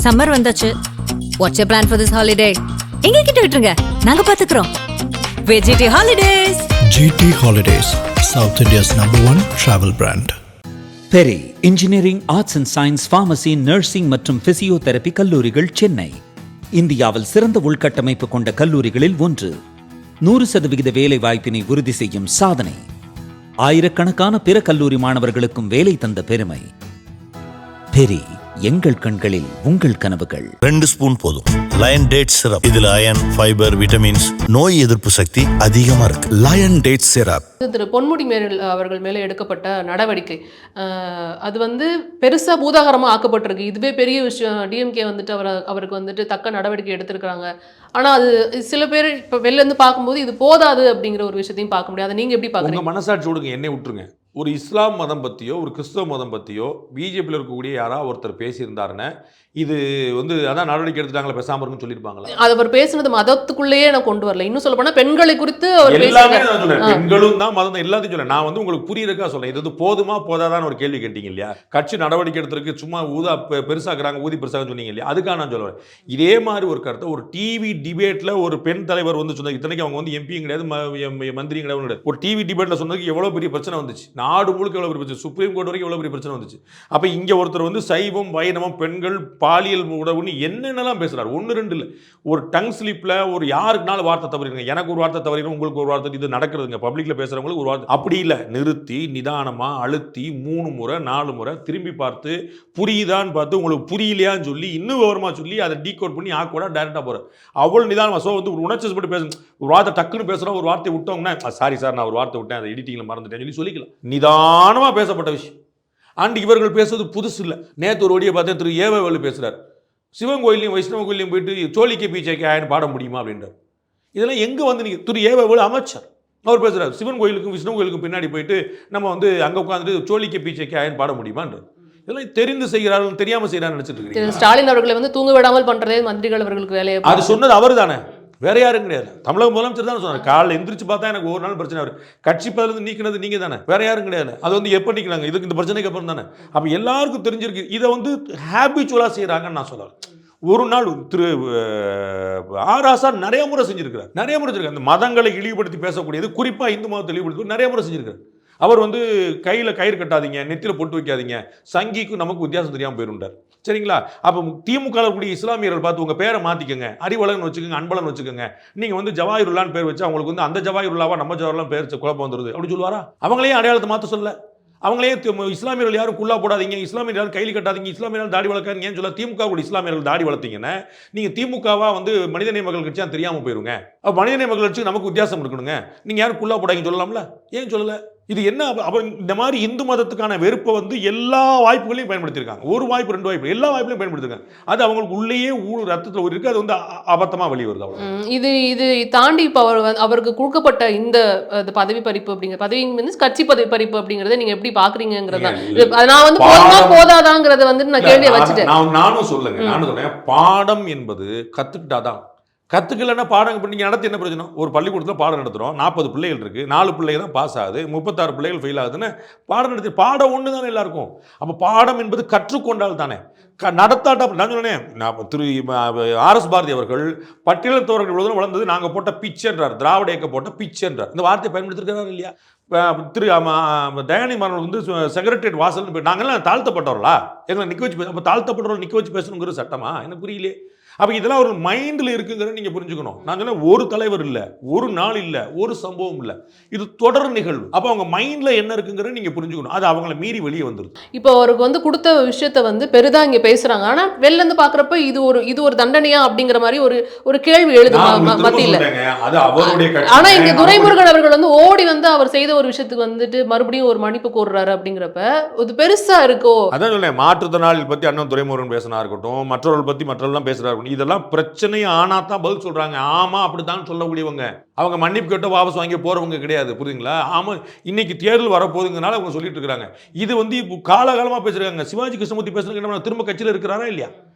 Summer வந்தாச்சு. What's your plan for this holiday? எங்க கிட்ட விட்டுருங்க, நாங்க பாத்துக்கிறோம். VGT holidays. GT Holidays, South India's #1 travel brand. Peri engineering, arts and science, pharmacy, nursing மற்றும் பிசியோதெரபி கல்லூரிகள் சென்னை இந்தியாவில் சிறந்த உள்கட்டமைப்பு கொண்ட கல்லூரிகளில் ஒன்று. 100% வேலை வாய்ப்பினை உறுதி செய்யும் சாதனை. ஆயிரக்கணக்கான பிற கல்லூரி மாணவர்களுக்கும் வேலை தந்த பெருமை. பெரி, எங்கள் கண்களில் உங்கள் கனவுகள். 2 ஸ்பூன் போதும். லயன் டேட் சிரப், இதுல அயன், ஃபைபர், விட்டமின்ஸ், நோய் எதிர்ப்பு சக்தி அதிகமா இருக்கு. Lion date syrup. திரு பொன்முடி அவர்கள் மேலே எடுக்கப்பட்ட நடவடிக்கை அது வந்து பெருசாக பூதாகரமாக ஆக்கப்பட்டிருக்கு. இதுவே பெரிய விஷயம். டிஎம்கே வந்துட்டு அவருக்கு வந்துட்டு தக்க நடவடிக்கை எடுத்திருக்கிறாங்க. ஆனால் அது சில பேர் இப்போ வெளிலேருந்து பார்க்கும்போது இது போதாது அப்படிங்கிற ஒரு விஷயத்தையும் பார்க்க முடியாது. அதை நீங்கள் எப்படி பார்க்குறீங்க? உங்கள் மனசாட்சி விடுங்க, என்னை விட்டுருங்க. ஒரு இஸ்லாம் மதம் பற்றியோ ஒரு கிறிஸ்தவ மதம் பற்றியோ பிஜேபியில் இருக்கக்கூடிய யாராவது ஒருத்தர் பேசியிருந்தாருன்னா இது வந்து அதான் நடவடிக்கை எடுத்துட்டாங்களா, பேசாமல் இருக்குன்னு சொல்லியிருப்பாங்களா? அது அவர் பேசுனது மதத்துக்குள்ளேயே நான் கொண்டு வரல. இன்னும் சொல்ல போனால் பெண்களை குறித்து அவர் எல்லாமே நான் சொல்றேன். பெண்களும் தான் மதம் தான் எல்லாத்தையும் சொல்றேன். நான் வந்து உங்களுக்கு புரியுறதுக்காக சொல்றேன். இது வந்து போதுமா போதாதான்னு ஒரு கேள்வி கேட்டீங்க இல்லையா? கட்சி நடவடிக்கை எடுத்திருக்கு, சும்மா பெருசாக்குறாங்க, ஊதி பெருசாக சொன்னீங்க இல்லையா? அதுக்காக நான் சொல்லுவேன். இதே மாதிரி ஒரு கருத்தை ஒரு டிவி டிபேட்ல ஒரு பெண் தலைவர் வந்து சொன்னாங்க. இத்தனைக்கு அவங்க வந்து எம்பியும் கிடையாது, மந்திரியும் கிடையாது. ஒரு டிவி டிபேட்ல சொன்னதுக்கு எவ்வளவு பெரிய பிரச்சனை வந்துச்சு. நாடு முழுக்க எவ்வளவு பெரிய பிரச்சனை, சுப்ரீம் கோர்ட் வரைக்கும் எவ்வளவு பெரிய பிரச்சனை வந்துச்சு. அப்ப இங்க ஒருத்தர் வந்து சைவம், வைணவம், பெண்கள், பாலியல் உறவுன்னு என்னென்னலாம் பேசுறாரு. 1-2 இல்லை. ஒரு டங் ஸ்லிப்ல ஒரு யாருக்குனாலும் வார்த்தை தவறிடுங்க. எனக்கு ஒரு வார்த்தை தவறிடும், உங்களுக்கு ஒரு வார்த்தை. இது நடக்கிறதுங்க. பப்ளிக்ல பேசுறவங்களுக்கு ஒரு வார்த்தை அப்படி இல்லை. நிறுத்தி நிதானமா அழுத்தி 3 முறை 4 முறை திரும்பி பார்த்து புரியுதான்னு பார்த்து உங்களுக்கு புரியலையான்னு சொல்லி இன்னும் விவரமா சொல்லி அதை டீகோட் பண்ணி ஆக்கோட டைரக்டா போற அவ்வளவு நிதானமா. ஸோ வந்து உணர்ச்சி பட்டு பேசணும். ஒரு வார்த்தை டக்குன்னு பேசுறோம், ஒரு வார்த்தை விட்டோம்னா சாரி சார் நான் ஒரு வார்த்தை விட்டேன், அதை எடிட்டிங்ல மறந்துட்டேன் சொல்லிக்கலாம். நிதானமா பேசப்பட்ட விஷயம். அண்ட் இவர்கள் பேசுறது புதுசு இல்லை. நேற்று ஒரு ஒடியை பார்த்தேன். திரு ஏவவேலு பேசுறாரு, சிவன் கோயிலையும் வைஷ்ணவ கோயிலையும் போயிட்டு சோழிக்கு பீச்சைக்கு ஆயன்னு பாட முடியுமா அப்படின்றார். இதெல்லாம் எங்கே வந்து நீங்கள் திரு ஏவவேலு அமைச்சர் அவர் பேசுகிறார். சிவன் கோயிலுக்கும் விஷ்ணு கோயிலுக்கும் பின்னாடி போயிட்டு நம்ம வந்து அங்கே உட்காந்துட்டு சோழிக்கு பீச்சைக்கு ஆயன்னு பாட முடியுமான்றார். இதெல்லாம் தெரிந்து செய்கிறார்கள், தெரியாமல் செய்கிறான்னு நினச்சிட்டு இருக்கீங்க. ஸ்டாலின் அவர்களை வந்து தூங்க விடாமல் பண்ணுறதே மந்திரிகள் அவர்களுக்கு வேலையை. அது சொன்னது அவர் தானே, வேற யாரும் கிடையாது. தமிழக முதலமைச்சர் தான் சொன்னார். காலையில் எந்திரிச்சு பார்த்தா எனக்கு ஒரு நாள் பிரச்சனை வரும். கட்சி பதிலிருந்து நீக்கினது நீங்க தானே, வேற யாரும் கிடையாது. அது வந்து எப்போ நீக்கிறாங்க, இதுக்கு இந்த பிரச்சனைக்கு அப்புறம் தானே. அப்போ எல்லாருக்கும் தெரிஞ்சிருக்கு. இதை வந்து ஹேபிச்சுவலாக செய்கிறாங்கன்னு நான் சொல்லுவேன். ஒரு நாள் திரு ஆராசா நிறைய முறை செஞ்சிருக்கிறார். நிறைய முறை செஞ்சிருக்காரு. அந்த மதங்களை இழிவுபடுத்தி பேசக்கூடியது, குறிப்பாக இந்து மதத்தை இழிவுபடுத்தி நிறைய முறை செஞ்சிருக்காரு. அவர் வந்து கையில் கயிறு கட்டாதீங்க, நெத்தியில் பொட்டு வைக்காதீங்க, சங்கிக்கும் நமக்கு வித்தியாசம் தெரியாமல் போயிருந்தார். சரிங்களா? அப்போ திமுக கூடிய இஸ்லாமியர்கள் பார்த்து உங்கள் பேரை மாற்றிக்கங்க, அறிவழகன் வச்சுக்கோங்க, அன்பழகன் வச்சுக்கோங்க. நீங்கள் வந்து ஜவாஹிருல்லான்னு பேர் வச்சு அவங்களுக்கு வந்து அந்த ஜவாஹிருல்லாவா நம்ம ஜவாஹர்லாம் பேர் குழப்பம் வந்துடுது அப்படின்னு சொல்லுவாரா? அவங்களே அடையாளத்தை மாற்ற சொல்ல, அவங்களே இஸ்லாமியர்கள் யாரும் குள்ளா போடாதீங்க, இஸ்லாமியர் யாரும் கையில் கட்டாதீங்க, இஸ்லாமியர்கள் தாடி வளர்க்காதீங்கன்னு சொல்ல திமுக கூட இஸ்லாமியர்கள் தாடி வளர்த்தீங்கன்னா நீங்கள் திமுகவா வந்து மனிதநேய மக்கள் கட்சியாக தெரியாமல் போயிருங்க. அப்போ மனிதநேய மக்கள் கட்சி நமக்கு வித்தியாசம் இருக்கணுங்க. நீங்கள் யாரும் குள்ளா போடாதீங்கன்னு சொல்லலாம்ல, ஏன் சொல்லலை? இது என்ன? இந்த மாதிரி இந்து மதத்துக்கான வெறுப்பை வந்து எல்லா வாய்ப்புகளையும் பயன்படுத்தியிருக்காங்க. ஒரு வாய்ப்பு 2 வாய்ப்பு எல்லா வாய்ப்புலையும் பயன்படுத்திருக்காங்க. அது அவங்களுக்கு உள்ளேயே ரத்தத்தில் ஒரு இருக்கு. அது வந்து அபத்தமாக வெளியே வருது. அவ்வளோ இது தாண்டி இப்போ அவருக்கு கொடுக்கப்பட்ட இந்த பதவி பறிப்பு அப்படிங்கிற பதவி மீன்ஸ் கட்சி பதவி பறிப்பு அப்படிங்கிறத நீங்க எப்படி பாக்குறீங்கிறதா? நான் வந்து போதுமா போதாதாங்கிறத வந்து நான் கேள்வியை வச்சுட்டேன். நானும் சொல்றேன், பாடம் என்பது கத்துக்கிட்டாதான். கற்றுக்கலன்னா பாடம் இப்போ நீங்கள் நடத்தி என்ன பிரச்சனை? ஒரு பள்ளிக்கூடத்தில் பாடம் நடத்துகிறோம், 40 பிள்ளைகள் இருக்குது, 4 பிள்ளைகள் தான் பாஸ் ஆகுது, 36 பிள்ளைகள் ஃபெயில் ஆகுதுன்னு பாடம் நடத்தி பாடம் ஒன்று தானே எல்லாருக்கும். அப்போ பாடம் என்பது கற்றுக்கொண்டால் தானே. நடத்தாட்டா நான் சொன்னேன். திரு RS பாரதி அவர்கள் பட்டியலத்தவர்கள் வளர்ந்தது நாங்கள் போட்ட பிச்சைன்றார், திராவிட இயக்க போட்ட பிச்சைன்றார். இந்த வார்த்தையை பயன்படுத்திருக்கிறாரு இல்லையா? திரு தயாநிதி மாறன் வந்து செக்ரட்டரியேட் வாசல் நாங்கள்லாம் தாழ்த்தப்பட்டவர்களா? எங்களை நிற்க வச்சு அப்போ தாழ்த்தப்பட்டவர்கள் நிற்க வச்சு பேசணுங்கிற சட்டமா? எனக்கு புரியலையே. அப்போ இதெல்லாம் ஒரு மைண்டில் இருக்குங்கிறத நீங்கள் புரிஞ்சுக்கணும். நான் சொன்னேன், ஒரு தலைவர் இல்லை, ஒரு நாள் இல்லை, ஒரு சம்பவம் இல்லை, இது தொடர் நிகழ்வு. அப்போ அவங்க மைண்டில் என்ன இருக்குங்கிறத நீங்கள் புரிஞ்சுக்கணும். அது அவங்கள மீறி வெளியே வந்துருது. இப்போ அவருக்கு வந்து கொடுத்த விஷயத்த வந்து பெரிதாக இங்கே பேசுகிறாங்க. ஆனால் வெளில இருந்து பார்க்குறப்ப இது ஒரு தண்டனையா அப்படிங்கிற மாதிரி ஒரு கேள்வி எழுது மத்தியில். அது அவருடைய. ஆனால் இங்கே துரைமுருகன் அவர்கள் வந்து ஓடி வந்து அவர் செய்த ஒரு விஷயத்துக்கு வந்துட்டு மறுபடியும் ஒரு மன்னிப்பு கோர்றாரு அப்படிங்கிறப்ப இது பெருசா இருக்கோ? அதான் சொன்னேன், மாற்றுத்திறனாளி பற்றி அண்ணன் துரைமுருகன் பேசினா இருக்கட்டும், மற்றவர்கள் பற்றி மற்றவர்கள் பேசுறாரு. இதெல்லாம் பிரச்சனை ஆனா தான் பதில் சொல்றாங்க. ஆமா அப்படித்தான் சொல்லக்கூடியவங்க. அவங்க மன்னிப்பு கேட்டு வாபஸ் வாங்கி போறவங்க கிடையாது. புரியுதுங்களா? ஆமா, இன்னைக்கு தேர்தல் வரப்போகுதுங்கனால அவங்க சொல்லிட்டு இருக்காங்க. இது வந்து இப்போ காலகாலமா பேசுறாங்க. சிவாஜி கிருஷ்ணமூர்த்தி பேசுறாங்க, திரும்ப கட்சியில் இருக்கிறாரா இல்லையா?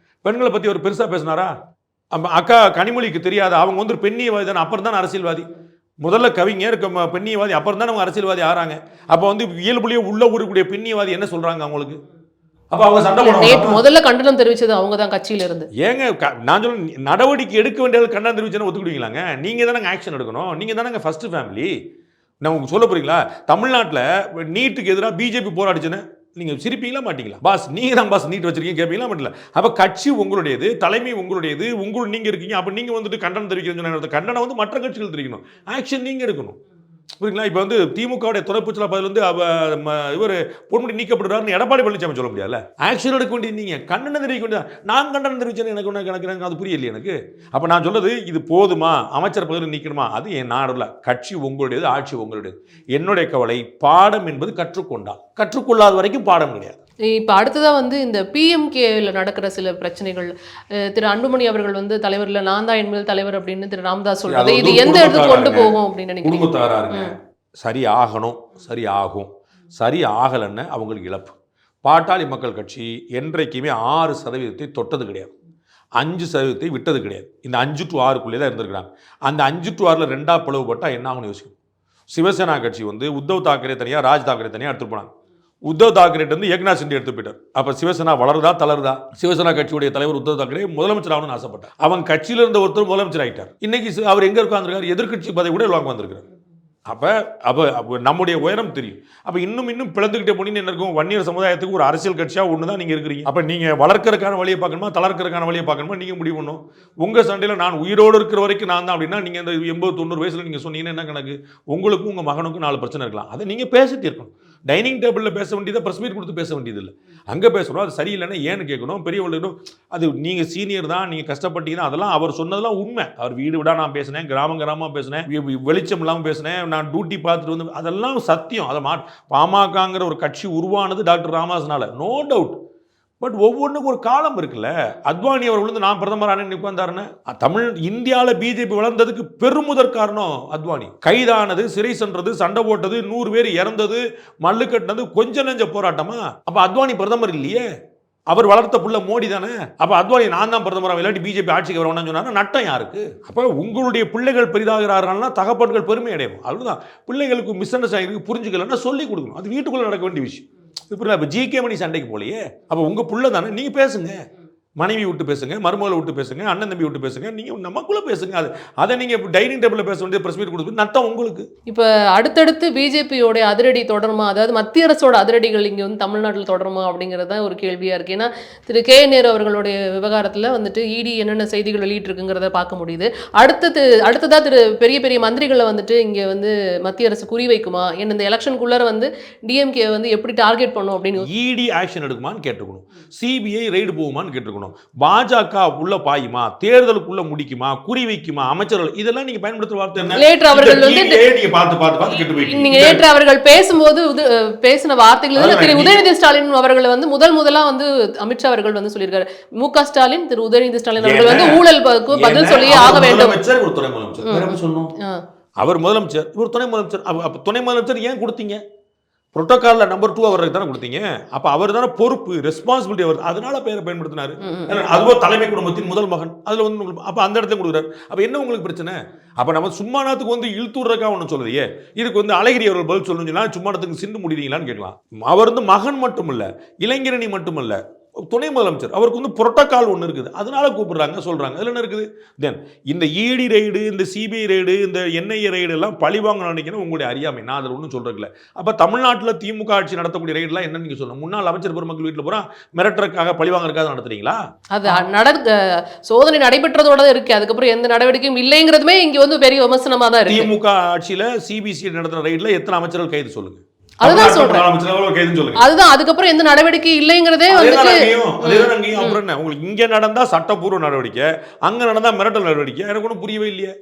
பெண்களை பத்தி ஒரு பெருசா பேசினாரா? அக்கா கனிமொழிக்கு தெரியாத அவங்க வந்து ஒரு பெண்ணியவாதி தானே, அப்புறம் தான் அரசியல்வாதி. முதல்ல கவிஞர் பெண்ணியவாதி, அப்புறம் தான் அவங்க அரசியல்வாதி ஆறாங்க. அப்போ வந்து இயல்புலேயே உள்ள ஊருக்கூடிய பெண்ணியவாதி என்ன சொல்றாங்க அவங்களுக்கு? அப்ப அவங்க சண்டை நேற்று போடுவாங்க. முதல்ல கண்டனம் தெரிவிச்சது அவங்க தான் கட்சியில இருந்து. ஏங்க நான் சொல்ல நடவடிக்கை எடுக்க வேண்டிய கண்டனம் தெரிவிச்சா ஒத்துக்கிடுவீங்களாங்க? நீங்க தானங்க ஆக்ஷன் எடுக்கணும். நீங்க தானங்க ஃபர்ஸ்ட் ஃபேமிலி. நான் உங்களுக்கு சொல்ல போறீங்களா? தமிழ்நாட்டில் நீட்டுக்கு எதிராக பிஜேபி போராடிச்சுன்னு நீங்க சிரிப்பீங்களா மாட்டீங்களா? பாஸ் நீங்க தான் பாஸ் நீட் வச்சிருக்கீங்க கேட்பீங்களா மாட்டீங்களா? அப்ப கட்சி உங்களுடையது, தலைமை உங்களுடையது, நீங்க இருக்கீங்க. அப்ப நீங்க வந்துட்டு கண்டனம் தெரிவிக்கணும். கண்டனம் வந்து மற்ற கட்சிகள் தெரிவிக்கணும். ஆக்ஷன் நீங்க எடுக்கணும். புரியுங்களா? இப்போ வந்து திமுகவுடைய துறைப்பூச்சல பதில் வந்து இவர் பொன்முடி நீக்கப்படுறாருன்னு எடப்பாடி பழனிசாமி சொல்ல முடியாதுல்ல. ஆக்ஷன் எடுக்க வேண்டியது நீங்க, கண்டனம் தெரிவிக்க வேண்டியது. நான் கண்டனம் தெரிவிச்சேன்னு எனக்கு ஒன்று கணக்கு அது புரியலையே எனக்கு. அப்போ நான் சொல்றது இது போதுமா, அமைச்சர் பதவி நீக்கணுமா, அது என் நாடுல. கட்சி உங்களுடையது, ஆட்சி உங்களுடையது. என்னுடைய கவலை பாடம் என்பது கற்றுக்கொள்ளாத வரைக்கும் பாடம் கிடையாது. இப்போ அடுத்ததாக வந்து இந்த பிஎம்கேல நடக்கிற சில பிரச்சனைகள், திரு அன்புமணி அவர்கள் வந்து தலைவரில் நான் தான் என்பது தலைவர் அப்படின்னு திரு ராமதாஸ் சொல்றது, இது எந்த இடத்துக்கு கொண்டு போகும் அப்படின்னு நினைக்கிறீங்க? குடும்பத்தாராருங்க. சரி ஆகணும், சரி ஆகும். சரி ஆகலைன்னு அவங்களுக்கு இழப்பு. பாட்டாளி மக்கள் கட்சி என்றைக்குமே 6% தொட்டது கிடையாது, 5% விட்டது கிடையாது. இந்த 5 to 6 தான் இருந்திருக்கிறாங்க. அந்த 5 to 6 2ஆ பிளவுபட்டா என்ன ஆகும்னு யோசிக்கும். சிவசேனா கட்சி வந்து உத்தவ் தாக்கரே தனியாக, ராஜ் தாக்கரே தனியாக எடுத்துட்டு போனாங்க. உத்தவ் தாக்கரே வந்து ஏக்நாத் சிண்டே எடுத்து போயிட்டார். அப்ப சிவசேனா வளருதா தளருதா? சிவசேனா கட்சியுடைய தலைவர் உத்தவ் தாக்கரே முதலமைச்சர் ஆகணும்னு ஆசைப்பட்டார். அவன் கட்சியில இருந்த ஒருத்தர் முதலமைச்சர் ஆகிட்டார். இன்னைக்கு அவர் எங்க உட்கார்ந்திருக்காரு? எதிர்க்கட்சி பதவி கூட வாங்க வந்திருக்காரு. அப்ப நம்முடைய உயரம் தெரியும். அப்ப இன்னும் பிளந்துகிட்டே போனீங்கன்னு என்ன இருக்கும்? வன்னியர் சமுதாயத்துக்கு ஒரு அரசியல் கட்சியா ஒண்ணுதான் நீங்க இருக்கிறீங்க. அப்ப நீங்க வளர்க்கறதுக்கான வழியை பார்க்கணுமா, தளர்க்கறதுக்கான வழியை பார்க்கணுமா, நீங்க முடிவு பண்ணும். உங்க சண்டையில நான் உயிரோடு இருக்கிற வரைக்கும் நான் தான் அப்படின்னா, நீங்க இந்த 80-90 வயசுல நீங்க சொன்னீங்கன்னா என்ன கணக்கு? உங்களுக்கும் உங்க மகனுக்கும் 4 பிரச்சனை இருக்கலாம். அதை நீங்க பேசி தீர்க்கணும். டைனிங் டேபிளில் பேச வேண்டியதை ப்ரெஸ் மீட் கொடுத்து பேச வேண்டியது இல்லை. அங்கே பேசணும். அது சரியில்லைன்னா ஏன்னு கேட்கணும். பெரியவர்களும் அது நீங்கள் சீனியர் தான், நீங்கள் கஷ்டப்பட்டீங்கன்னா அதெல்லாம் அவர் சொன்னதெல்லாம் உண்மை. அவர் வீடு விடா நான் பேசினேன், கிராமமாக பேசினேன், வெளிச்சம் இல்லாமல் பேசினேன், நான் டியூட்டி பார்த்துட்டு வந்து அதெல்லாம் சத்தியம். அதை பாமகங்கிற ஒரு கட்சி உருவானது டாக்டர் ராமதாஸ்னால, நோ டவுட். பட் ஒவ்வொன்றுக்கும் ஒரு காலம் இருக்குல்ல. அத்வானி அவர் வந்து நான் பிரதமர் ஆனேன்னு உட்கார்ந்தாருன்னு, தமிழ் இந்தியாவில் பிஜேபி வளர்ந்ததுக்கு பெருமுதற் காரணம் அத்வானி. கைதானது, சிறை சென்றது, சண்டை போட்டது, 100 பேர் இறந்தது, மல்லு கட்டினது கொஞ்சம் நெஞ்ச போராட்டமா? அப்ப அத்வானி பிரதமர் இல்லையே, அவர் வளர்த்த புள்ள மோடி தானே. அப்ப அத்வானி நான் தான் பிரதமர் இல்லாட்டி பிஜேபி ஆட்சிக்கு வரணும்னு சொன்னாரு, நட்டம் யாருக்கு? அப்ப உங்களுடைய பிள்ளைகள் பெரிதாகிறார்கள்னா தகப்பன்கள் பெருமை அடையும். அதுதான் பிள்ளைகளுக்கு மிஸ் அண்டர்ஸ்டாண்டிங் புரிஞ்சுக்கலன்னா சொல்லி கொடுக்கணும். அது வீட்டுக்குள்ள நடக்க வேண்டிய விஷயம். இப்போ ஜிகே மணி சண்டைக்கு போலையே. அப்போ உங்கள் புள்ள தானே, நீங்கள் பேசுங்க. மனைவி விட்டு பேசுங்க, மருமகளை விட்டு பேசுங்க, அண்ணன் தம்பி விட்டு பேசுங்க, நீங்கள் நமக்குள்ள பேசுங்க. அதை நீங்கள் டைனிங் டேபிளில் பேச வேண்டிய ப்ரெஸ் மீட் கொடுத்து நட்டம் உங்களுக்கு. இப்போ அடுத்தடுத்து பிஜேபியோட அதிரடி தொடருமா, அதாவது மத்திய அரசோட அதிரடிகள் இங்கே வந்து தமிழ்நாட்டில் தொடருமா அப்படிங்கிறது தான் ஒரு கேள்வியாக இருக்குது. ஏன்னா திரு கே நேரு அவர்களுடைய விவகாரத்தில் வந்துட்டு இடி என்னென்ன செய்திகள் வெளியிட்டிருக்குங்கிறத பார்க்க முடியுது. அடுத்ததாக பெரிய பெரிய மந்திரிகளை வந்துட்டு இங்கே வந்து மத்திய அரசு குறிவைக்குமா, ஏன்னா இந்த எலெக்ஷனுக்குள்ளார வந்து டிஎம்கே வந்து எப்படி டார்கெட் பண்ணும் அப்படின்னு. இடி ஆக்ஷன் எடுக்குமான்னு கேட்டுக்கணும், சிபிஐ ரைடு போகுமான்னு கேட்டுக்கணும், பாஜக உள்ள பாயுமா, தேர்தலுக்குள்ள முடிக்குமா, குறி வைக்குமா, அமைச்சர்கள், இதெல்லாம் நீங்க பயன்படுத்துற வார்த்தை என்ன? லேட்டர் அவர்கள் வந்து நீங்க பார்த்து கெட்டு போயிட்டீங்க. நீங்க லேட்டர் அவர்கள் பேசும்போது பேசின வார்த்தைகள் திரு உதயநிதி ஸ்டாலின் அவர்கள் வந்து முதலா வந்து அமித்ஷா அவர்கள் வந்து சொல்லியிருக்காரு, மு.க. ஸ்டாலின் திரு உதயநிதி ஸ்டாலின் அவர்கள் வந்து ஊழலுக்கு பதில் சொல்லியே ஆக வேண்டும். ஒரு துணை முதலமைச்சர், அவர் முதலமைச்சர், ஒரு துணை முதலமைச்சர். அப்ப துணை முதலமைச்சர் ஏன் கொடுத்தீங்க? புரோட்டோகால்ல நம்பர் 2 அவருக்கு தானே கொடுத்தீங்க. அப்ப அவர் தானே பொறுப்பு, ரெஸ்பான்சிபிலிட்டி அவர், அதனால பேரை பயன்படுத்தினாரு. அதுவும் தலைமை குடும்பத்தின் முதல் மகன், அதுல வந்து அப்ப அந்த இடத்துல கொடுக்குறாரு. அப்ப என்ன உங்களுக்கு பிரச்சனை? அப்ப நம்ம சும்மானத்துக்கு வந்து இழுத்துறதுக்காக ஒன்றும் சொல்லுதையே, இதுக்கு வந்து அழகிரி அவர்கள் பதில் சொல்லணும்னா சும்மானத்துக்கு சிந்து முடிவீங்களான்னு கேட்கலாம். அவர் வந்து மகன் மட்டும் இல்ல, இளைஞரணி மட்டும் இல்ல, துணை முதலமைச்சர். அவருக்கு வந்து புரோட்டோகால் ஒன்று இருக்குது, அதனால கூப்பிடுறாங்க சொல்றாங்க. அதில் என்ன இருக்குது? தென் இந்த இடி ரைடு, இந்த சிபிஐ ரைடு, இந்த என்ஐஏ ரைடு எல்லாம் பழிவாங்க நினைக்கணும் உங்களுடைய அறியாமை. நான் அதில் ஒன்றும் சொல்றதில்ல. அப்ப தமிழ்நாட்டில் திமுக ஆட்சி நடத்தக்கூடிய ரைடுலாம் என்னன்னு நீங்க சொல்லணும். முன்னாள் அமைச்சர் பெருமக்கள் வீட்டில் போறா மிரட்டுறதுக்காக பழிவாங்கறதுக்காக நடத்துறீங்களா? அது சோதனை நடைபெற்றதோட இருக்கு, அதுக்கப்புறம் எந்த நடவடிக்கையும் இல்லைங்கிறதுமே இங்க வந்து பெரிய விமர்சனமா தான் இருக்கு. திமுக ஆட்சியில சிபிசிஐடி நடத்துற ரைடுல எத்தனை அமைச்சர்கள் கைது சொல்லுங்க? அதுதான் சொல்றேன். அதுதான் அதுக்கப்புறம் எந்த நடவடிக்கை இல்லைங்கிறதே வந்துட்டு அப்புறம் என்ன உங்களுக்கு இங்க நடந்தா சட்டப்பூர்வ நடவடிக்கை, அங்க நடந்தா மிரட்டல் நடவடிக்கை, எனக்கு ஒன்றும் புரியவே இல்லையே.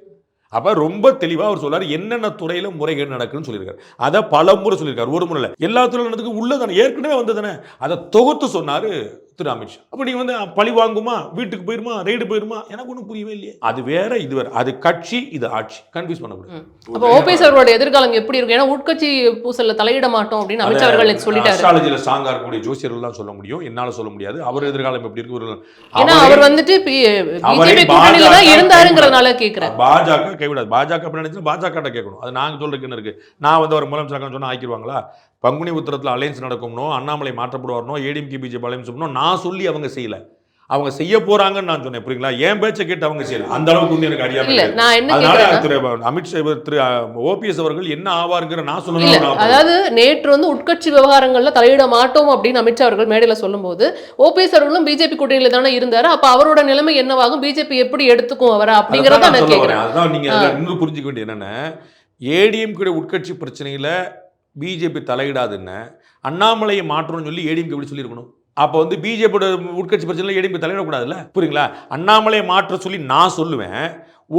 அப்ப ரொம்ப தெளிவா அவர் சொல்றாரு என்னென்ன துறையில முறைகேடு நடக்குன்னு சொல்லியிருக்காரு. அதை பல முறை சொல்லியிருக்காரு, ஒரு முறை எல்லா துறையில நடந்துக்கு உள்ளதானே, ஏற்கனவே வந்ததானே, அதை தொகுத்து சொன்னாரு திரு அமித்ஷா. அப்ப நீங்க வந்து பழி வாங்குமா, வீட்டுக்கு போயிருமா, ரைடு போயிருமா, எனக்கு ஒன்றும் புரியவே இல்லையே. அது வேற இது வேற, அது கட்சி இது ஆட்சி, கன்ஃபியூஸ் பண்ணக்கூடாது. அப்ப ஓபிஎஸ் அவர்களோட எதிர்காலம் எப்படி இருக்கும்? ஏன்னா உட்கட்சி பூசல்ல தலையிட மாட்டோம் அப்படின்னு அமித்ஷா அவர்கள் சொல்லிட்டாரு. அஸ்ட்ராலஜில ஸ்ட்ராங்கா இருக்கக்கூடிய ஜோசியர்கள் தான் சொல்ல முடியும், என்னால சொல்ல முடியாது. அவர் எதிர்காலம் எப்படி இருக்கு? ஏன்னா அவர் வந்துட்டு பிஜேபி கூட்டணியில தான் இருந்தாருங்கிறதுனால கேக்குறேன். பாஜக கைவிடாது. பாஜக நினைச்சு பாஜக கேட்கணும், அது நாங்க சொல்றதுக்கு என்ன இருக்கு? நான் வந்து ஒரு முதலமைச்சர் சொன்னா ஆக்கிடுவாங்களா? பங்குனி உத்திரத்தில் அலையன்ஸ் நடக்கும்னோ, அண்ணாமலை மாற்றப்படுவார்னோ, ஏடிஎம்கே பிஜேபி அலையன்ஸ் சொன்னோ நான் சொல்லி அவங்க செய்யல. அவங்க செய்ய போறாங்கன்னு நான் சொன்னேன். புரியுங்களா? என் பேச்சை கேட்டு அவங்க செய்யல. அந்த அளவுக்கு வந்து எனக்கு அறியாம இல்ல, நான் என்ன அதனால கேக்குறேன்னா, திரு அமித்ஷா திரு ஓபிஎஸ் அவர்கள் என்ன ஆவாருங்கிற நான் இல்ல, சொல்லணும். அதாவது நேற்று வந்து உட்கட்சி விவகாரங்கள்ல தலையிட மாட்டோம் அப்படின்னு அமித்ஷா அவர்கள் மேடையில சொல்லும்போது, ஓபிஎஸ் அவர்களும் பிஜேபி கூட்டணியில தானே இருந்தாரு. அப்ப அவரோட நிலைமை என்னவாகும், பிஜேபி எப்படி எடுத்துக்கும் அவரை அப்படிங்கறத நான் கேக்குறேன். அதான் நீங்க இன்னும் புரிஞ்சுக்க வேண்டியது என்னன்னா, ஏடிஎம்கே உட்கட்சி பிரச்சனையில பிஜேபி தலையிடாதுன்னு அண்ணாமலையை மாற்றணும்னு சொல்லி ஏடிஎம்கே எப்படி சொல்லியிருக்கணும்? அப்போ வந்து பிஜேபியோட உட்கட்சி பிரச்சனையில் ஏடிஎம்கே தலையிடக்கூடாதுல்ல. புரியுங்களா? அண்ணாமலையை மாற்ற சொல்லி நான் சொல்லுவேன்,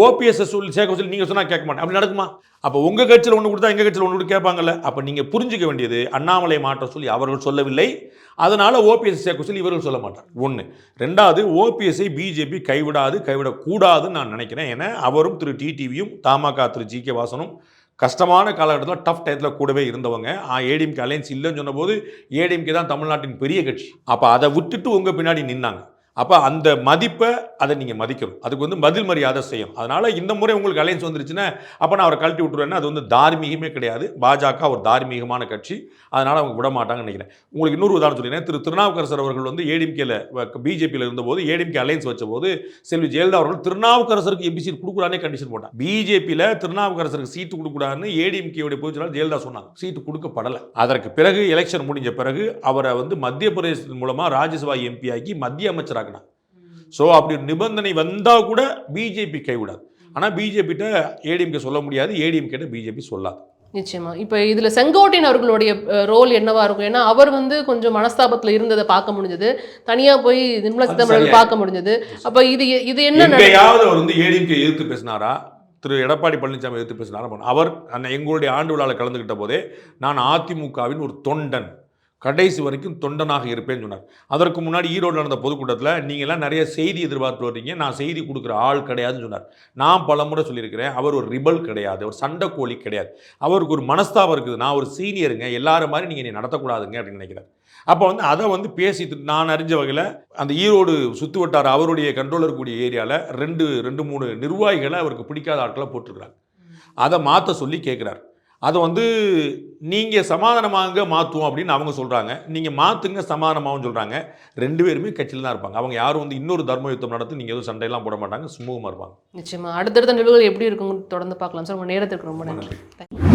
ஓபிஎஸ் சொல்லி சேர்க்க சொல்லி நீங்கள் சொன்னால் கேட்க மாட்டேன். அப்படி நடக்குமா? அப்போ உங்கள் கட்சியில் ஒன்று கொடுத்தா எங்கள் கட்சியில் ஒன்று கொடுத்து கேட்பாங்கல்ல. அப்போ நீங்கள் புரிஞ்சுக்க வேண்டியது, அண்ணாமலையை மாற்ற சொல்லி அவர்கள் சொல்லவில்லை, அதனால் ஓபிஎஸ் சேர்க்க சொல்லி இவர்கள் சொல்ல மாட்டார். ஒன்று. ரெண்டாவது, ஓபிஎஸ்ஐ பிஜேபி கைவிடக்கூடாதுன்னு நான் நினைக்கிறேன். ஏன்னா அவரும் திரு டிடிவியும் தமாக திரு ஜி.கே. வாசனும் கஷ்டமான காலகட்டத்தில் டஃப் டயத்தில் கூடவே இருந்தவங்க. ஏடிஎம்கே அலையன்ஸ் இல்லைன்னு சொன்னபோது ஏடிஎம்கே தான் தமிழ்நாட்டின் பெரிய கட்சி. அப்போ அதை விட்டுட்டு உங்கள் பின்னாடி நின்னாங்க. அப்போ அந்த மதிப்பை அதை நீங்கள் மதிக்கணும். அதுக்கு வந்து பதில் மரியாதை செய்யணும். அதனால் இந்த முறை உங்களுக்கு அலையன்ஸ் வந்துருச்சுன்னா அப்போ நான் அவரை கழட்டி விட்டுருவேன்னா அது வந்து தார்மீகமே கிடையாது. பாஜக ஒரு தார்மீகமான கட்சி, அதனால் அவங்க விட மாட்டாங்கன்னு நினைக்கிறேன். உங்களுக்கு இன்னொரு உதாரணம் சொல்லினேன். திருநாவுக்கரசர் அவர்கள் வந்து ஏடிஎம்கேல பிஜேபியில் இருந்தபோது ஏடிஎம்கே அலையன்ஸ் வச்சபோது செல்வி ஜெயலலிதா அவர்கள் திருநாவுக்கரசருக்கு எம்பி சீட் கொடுக்கூடாதுனே கண்டிஷன் போட்டாங்க. பிஜேபியில் திருநாவுக்கரசருக்கு சீட்டு கொடுக்கூடாதுன்னு ஏடிஎம்கேவுடைய பொதுச்செயலாளர் ஜெயலலிதா சொன்னாங்க. சீட்டு கொடுக்கப்படலை. அதற்கு பிறகு எலெக்ஷன் முடிஞ்ச பிறகு அவரை வந்து மத்திய பிரதேசத்தின் மூலமாக ராஜ்யசபா எம்பி ஆக்கி மத்திய அமைச்சராக. ஸோ அப்படி நிபந்தனை வந்தால் கூட பிஜேபி கைவிடாது. ஆனால் பிஜேபிட்ட ஏடிஎம்கே சொல்ல முடியாது, ஏடிஎம்கே பிஜேபி சொல்லாது. நிச்சயமா. இப்போ இதுல செங்கோட்டையன் அவர்களுடைய ரோல் என்னவா இருக்கும்? ஏன்னா அவர் வந்து கொஞ்சம் மனஸ்தாபத்துல இருந்ததை பார்க்க முடிஞ்சது, தனியா போய் நிர்மலா சீதாராமன் பார்க்க முடிஞ்சது. அப்ப இது என்ன எங்கேயாவது அவர் வந்து ஏடிஎம்கே எதிர்த்து பேசினாரா? திரு எடப்பாடி பழனிசாமி எதிர்த்து பேசினாரா? அவர் எங்களுடைய ஆண்டு விழாவில் கலந்துக்கிட்ட போதே நான் அதிமுகவின் ஒரு தொண்டன், கடைசி வரைக்கும் தொண்டனாக இருப்பேன்னு சொன்னார். அதற்கு முன்னாடி ஈரோடு நடந்த பொதுக்கூட்டத்தில் நீங்கள்லாம் நிறைய செய்தி எதிர்பார்த்து வர்றீங்க, நான் செய்தி கொடுக்குற ஆள் கிடையாதுன்னு சொன்னார். நான் பலமுறை சொல்லியிருக்கிறேன், அவர் ஒரு ரிபல் கிடையாது, ஒரு சண்டைக்கோழி கிடையாது. அவருக்கு ஒரு மனஸ்தாபம் இருக்குது, நான் ஒரு சீனியருங்க, எல்லாரும் மாதிரி நீங்கள் நடத்தக்கூடாதுங்க அப்படின்னு நினைக்கிறார். அப்போ வந்து அதை வந்து பேசிட்டு நான் அறிஞ்ச வகையில் அந்த ஈரோடு சுற்று வட்டார அவருடைய கண்ட்ரோலர் கூடிய ஏரியாவில் ரெண்டு மூணு நிர்வாகிகளை அவருக்கு பிடிக்காத ஆட்களை போட்டிருக்கிறாங்க. அதை மாற்ற சொல்லி கேட்குறாரு. அதை வந்து நீங்கள் சமாதானமாக மாற்றுவோம் அப்படின்னு அவங்க சொல்கிறாங்க, நீங்கள் மாற்றுங்க சமாதானமாகவும் சொல்கிறாங்க. ரெண்டு பேருமே கட்சியில் தான் இருப்பாங்க. அவங்க யாரும் வந்து இன்னொரு தர்ம யுத்தம் நடத்தி நீங்கள் எதுவும் சண்டையெல்லாம் போட மாட்டாங்க, சுமூகமாக இருப்பாங்க. நிச்சயமா அடுத்தடுத்த நிகழ்வுகள் எப்படி இருக்குன்னு தொடர்ந்து பார்க்கலாம் சார். உங்கள் நேரத்திற்கு ரொம்ப நன்றி.